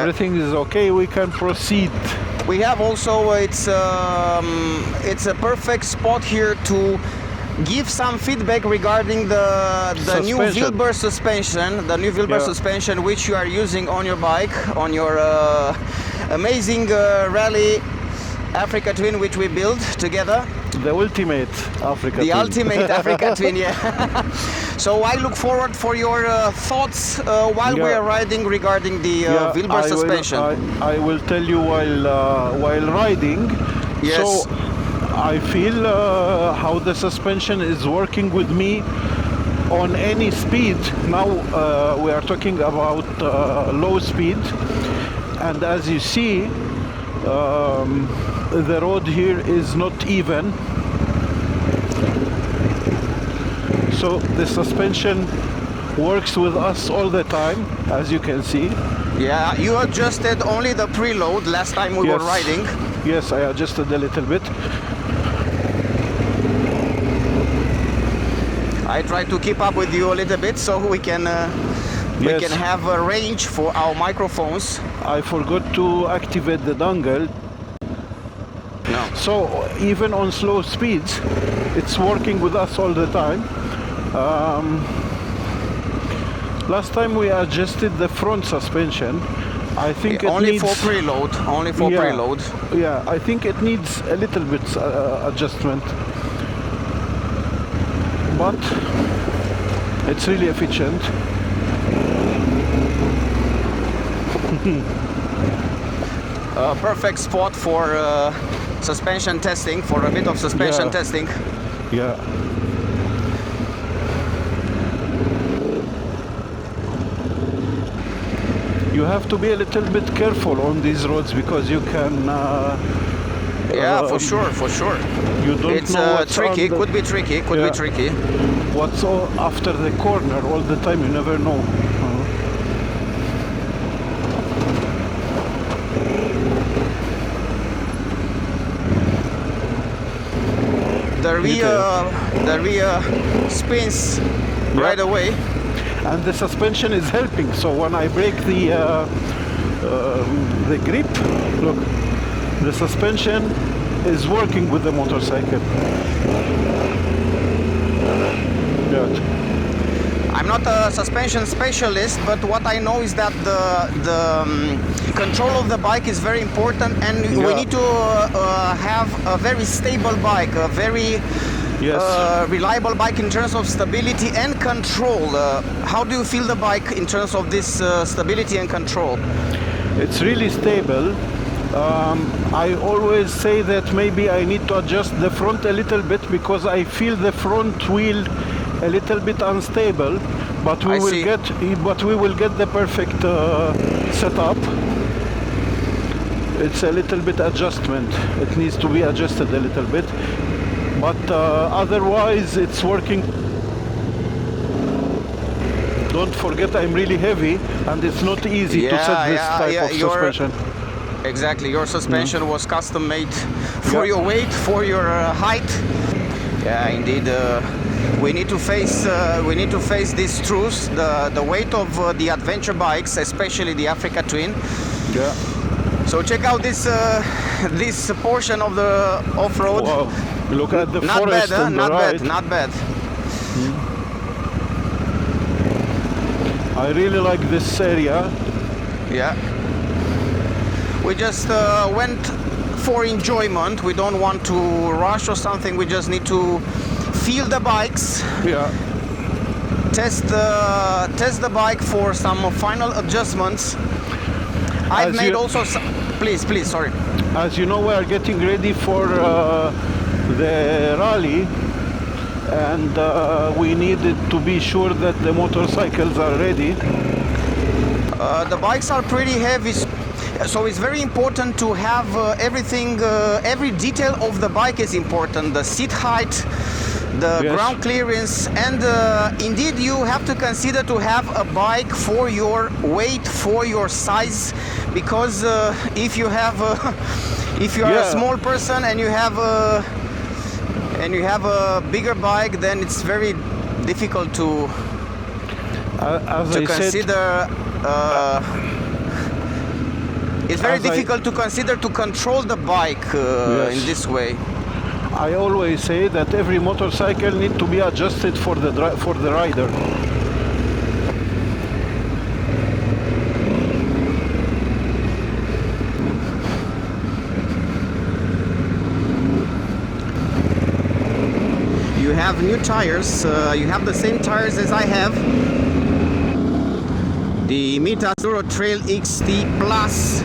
everything is okay, we can proceed. We have also, it's a perfect spot here to give some feedback regarding the new Suspension. Wilbur suspension, suspension which you are using on your bike, on your amazing rally Africa Twin, which we built together. The ultimate Africa The Twin. ultimate Africa Twin, yeah. So I look forward for your thoughts while we are riding regarding the Wilbur suspension. I will tell you while riding. Yes. So I feel how the suspension is working with me on any speed. Now we are talking about low speed, and as you see, the road here is not even. So the suspension works with us all the time, as you can see. Yeah, you adjusted only the preload last time we were riding. Yes, I adjusted a little bit. I try to keep up with you a little bit so we can have a range for our microphones. I forgot to activate the dongle. No. So even on slow speeds, it's working with us all the time. Last time we adjusted the front suspension. I think it only needs, for preload. Only for preload. Yeah, I think it needs a little bit adjustment, but it's really efficient. A perfect spot for suspension testing, for a bit of suspension testing. Yeah. You have to be a little bit careful on these roads because you can. Yeah, for sure, for sure. You don't it's know what's tricky. under, Could be tricky. Could be tricky. What's all after the corner all the time? You never know. The rear spins right away. And the suspension is helping. So when I break the grip, look, the suspension is working with the motorcycle. Good. I'm not a suspension specialist, but what I know is that the control of the bike is very important, and we need to have a very stable bike, a very reliable bike in terms of stability and control. How do you feel the bike in terms of this stability and control? It's really stable. I always say that maybe I need to adjust the front a little bit because I feel the front wheel a little bit unstable, but we will get the perfect setup. It's a little bit adjustment. It needs to be adjusted a little bit, but otherwise it's working. Don't forget, I'm really heavy, and it's not easy to set this type of suspension. Exactly, your suspension was custom made for your weight, for your height. Yeah, indeed. We need to face these truths. The weight of the adventure bikes, especially the Africa Twin. Yeah. So check out this this portion of the off-road. Wow. Look at the not forest bad, on the not right. bad, not bad. I really like this area. Yeah. We just went for enjoyment. We don't want to rush or something. We just need to feel the bikes. Yeah. Test the bike for some final adjustments. I've made also some, please, sorry. As you know, we are getting ready for the rally, and we needed to be sure that the motorcycles are ready. The bikes are pretty heavy, so it's very important to have everything, every detail of the bike is important. The seat height, the ground clearance, and indeed you have to consider to have a bike for your weight, for your size, because if you have if you are a small person and you have a bigger bike, then it's very difficult to It's very as I- difficult to consider to control the bike Yes. in this way. I always say that every motorcycle needs to be adjusted for the rider. You have new tires. You have the same tires as I have. The Mita Zero Trail XT Plus.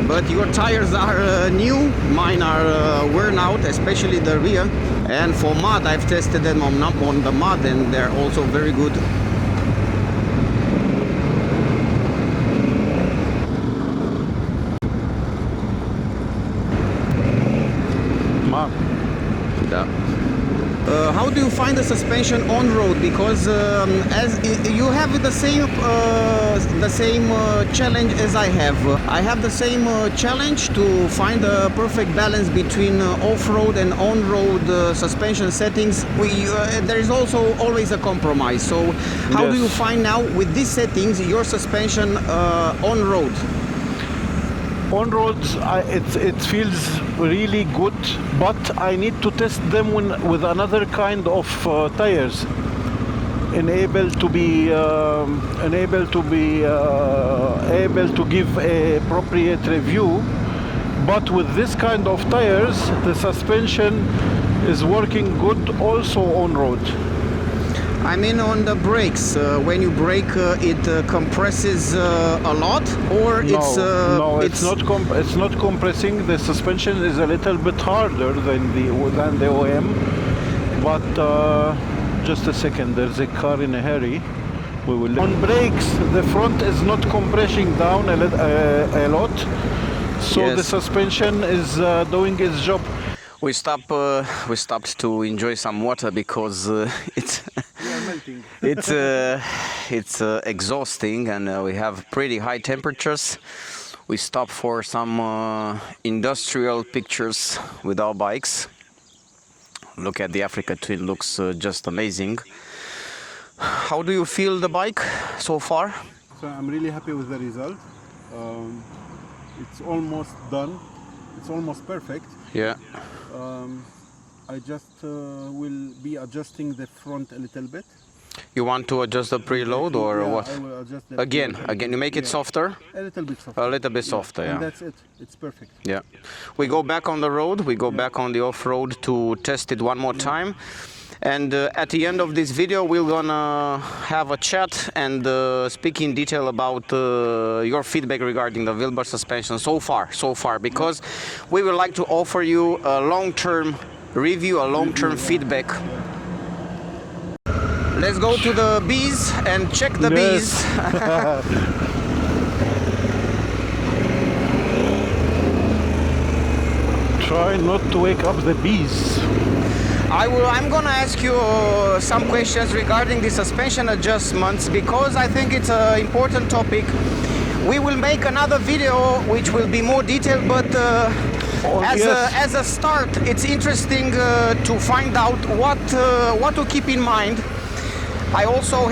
But your tires are new. Mine are worn out, especially the rear. And for mud, I've tested them on the mud, and they're also very good. Ma. How do you find the suspension on road? Because as you have the same challenge as I have. I have the same challenge to find a perfect balance between off-road and on-road suspension settings. There is also always a compromise. So how do you Yes. find now with these settings your suspension on road? On roads, it feels really good, but I need to test them with another kind of tires, able to give a appropriate review. But with this kind of tires, the suspension is working good also on road. I mean on the brakes, when you brake it compresses a lot, or It's not compressing. The suspension is a little bit harder than the OM. But just a second, there's a car in a hurry. We will. On brakes, the front is not compressing down a lot, so Yes. the suspension is doing its job. We stopped to enjoy some water because it's Melting. it's exhausting, and we have pretty high temperatures. We stopped for some industrial pictures with our bikes. Look at the Africa Twin, looks just amazing. How do you feel the bike so far? So I'm really happy with the result. It's almost done. It's almost perfect. Yeah. I just will be adjusting the front a little bit. You want to adjust the preload or Yeah, what? I will adjust the Again, preload. you make it Yeah. softer? A little bit softer. A little bit softer, And yeah. that's it. It's perfect. Yeah. We go back on the road, we go back on the off-road to test it one more time. And at the end of this video, we're gonna have a chat and speak in detail about your feedback regarding the Wilbur suspension so far, because we would like to offer you a long-term review, a long-term feedback. Let's go to the bees and check the Yes. bees. Try not to wake up the bees. I'm gonna ask you some questions regarding the suspension adjustments because I think it's an important topic. We will make another video which will be more detailed, but Yes. as a start, it's interesting to find out what to keep in mind. I also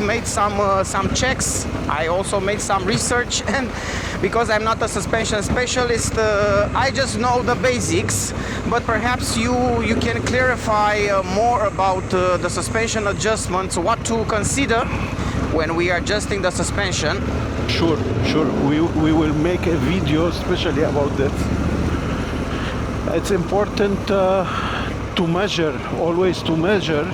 made some checks. I also made some research, and because I'm not a suspension specialist, I just know the basics. But perhaps you can clarify more about the suspension adjustments, what to consider when we are adjusting the suspension. Sure. We will make a video especially about that. It's important to measure, always to measure.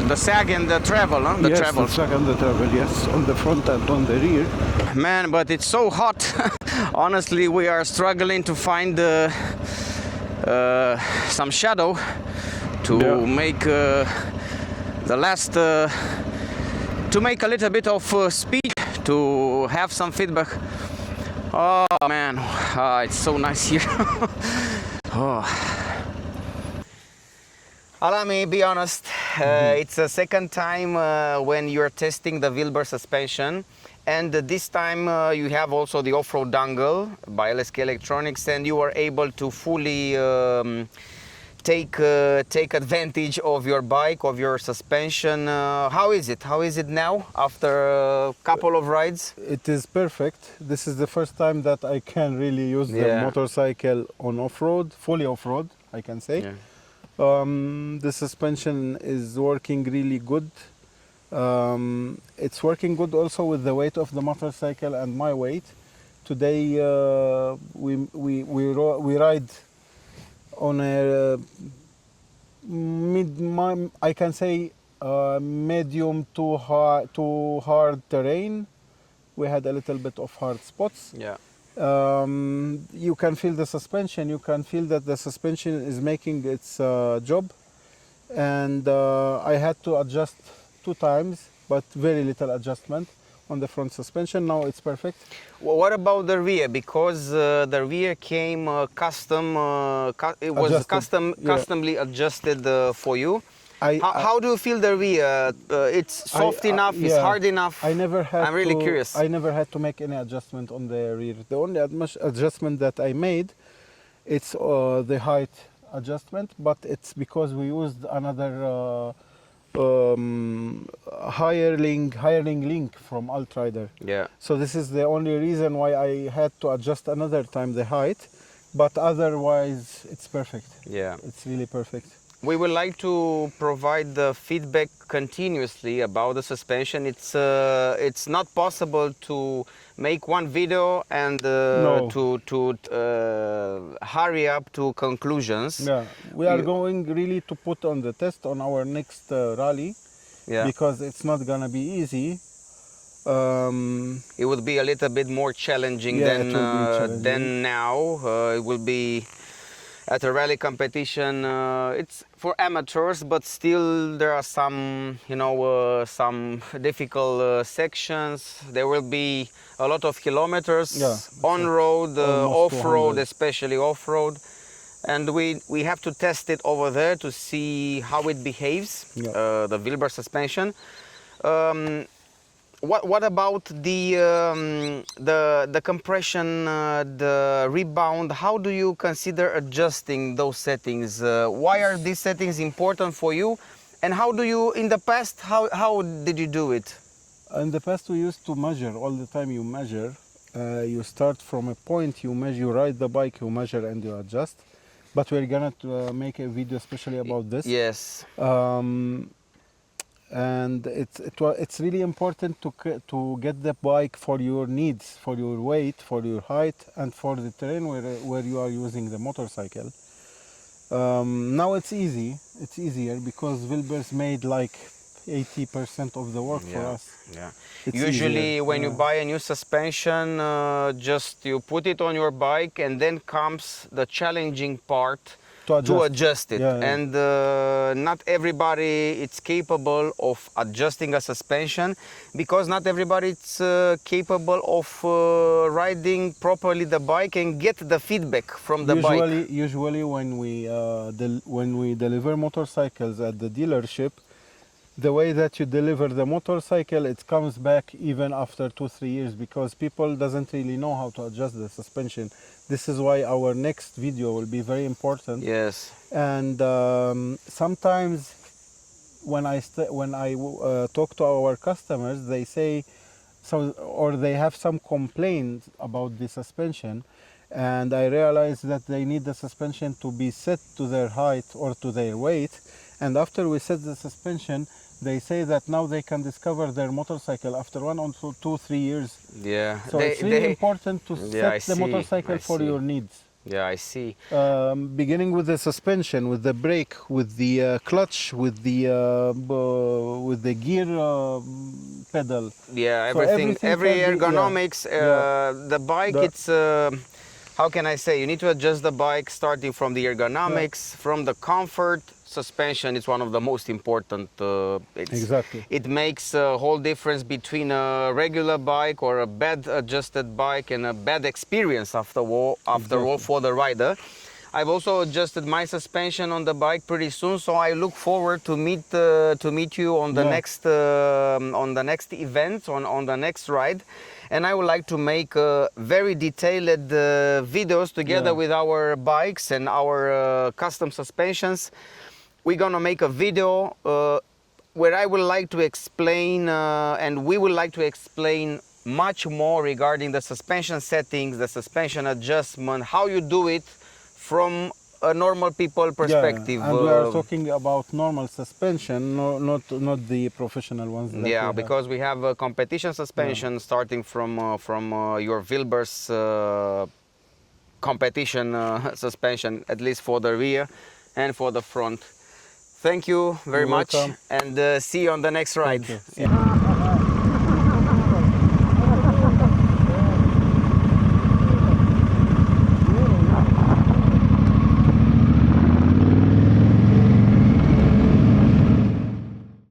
The sag and the travel, huh? The Yes, travel. the second the travel, yes, on the front and on the rear. Man, but it's so hot. Honestly, we are struggling to find some shadow to make the last to make a little bit of speed, to have some feedback. Oh man, it's so nice here. Oh. Let me be honest, it's the second time when you're testing the Wilbur suspension, and this time you have also the off-road dongle by LSK Electronics, and you are able to fully take advantage of your bike, of your suspension. How is it? How is it now after a couple of rides? It is perfect. This is the first time that I can really use the Yeah. motorcycle on off-road, fully off-road, I can say. Yeah. The suspension is working really good. It's working good also with the weight of the motorcycle and my weight. Today we ride on a I can say medium to hard terrain. We had a little bit of hard spots. Yeah. You can feel the suspension. You can feel that the suspension is making its job. And I had to adjust 2 times, but very little adjustment on the front suspension. Now it's perfect. What about the rear? Because the rear came custom. It was Adjusted, yeah. customly adjusted for you. I- How do you feel the rear? It's soft enough. It's yeah. hard enough. I never had. I'm really curious. I never had to make any adjustment on the rear. The only adjustment that I made, it's the height adjustment, but it's because we used another hireling link from Altrider. Yeah. So this is the only reason why I had to adjust another time the height, but otherwise it's perfect. Yeah. It's really perfect. We would like to provide the feedback continuously about the suspension. It's not possible to make one video and No. to hurry up to conclusions. Yeah, we are You- going really to put on the test on our next rally, Yeah. because it's not gonna be easy. It would be a little bit more challenging Yeah, than it will be challenging. than now. It will be at a rally competition. It's for amateurs, but still there are some, some difficult sections. There will be a lot of kilometers Yeah, on road, almost off road, 200. especially off road. And we have to test it over there to see how it behaves, Yeah. the Wilbur suspension. What about the compression, the rebound? How do you consider adjusting those settings? Why are these settings important for you? And how do you, in the past, how did you do it? In the past, we used to measure all the time. You measure. You start from a point. You measure. You ride the bike. You measure and you adjust. But we're gonna make a video especially about this. Yes. And it's really important to get the bike for your needs, for your weight, for your height, and for the terrain where you are using the motorcycle. Now it's easy. It's easier because Wilbur's made like 80% of the work for us. Yeah. It's Usually, easier, when you yeah. buy a new suspension, just you put it on your bike, and then comes the challenging part to adjust it. Yeah, yeah. And not everybody is capable of adjusting a suspension, because not everybody is capable of riding properly the bike and get the feedback from the bike. Usually when we deliver motorcycles at the dealership, the way that you deliver the motorcycle, it comes back even after 2-3 years, because people doesn't really know how to adjust the suspension. This is why our next video will be very important. Yes. And sometimes when I talk to our customers, they say or they have some complaints about the suspension, and I realize that they need the suspension to be set to their height or to their weight. And after we set the suspension, they say that now they can discover their motorcycle after 1 or 2-3 years. Yeah. So it's really important to Yeah, set the motorcycle for your needs. Yeah, I see. Beginning with the suspension, with the brake, with the clutch, with the gear pedal. Yeah, So everything, everything every can be- ergonomics. The bike, it's how can I say? You need to adjust the bike starting from the ergonomics, from the comfort. Suspension is one of the most important. Exactly. It makes a whole difference between a regular bike or a bad adjusted bike and a bad experience after all for the rider. I've also adjusted my suspension on the bike pretty soon, so I look forward to meet you on the next event, on the next ride. And I would like to make very detailed videos together with our bikes and our custom suspensions. We're gonna make a video where I would like to explain and we would like to explain much more regarding the suspension settings, the suspension adjustment, how you do it from a normal people perspective. And we are talking about normal suspension, not the professional ones. Yeah, because we have a competition suspension starting from your Wilbur's competition suspension, at least for the rear and for the front. Thank you very much, and see you on the next ride. Thank you.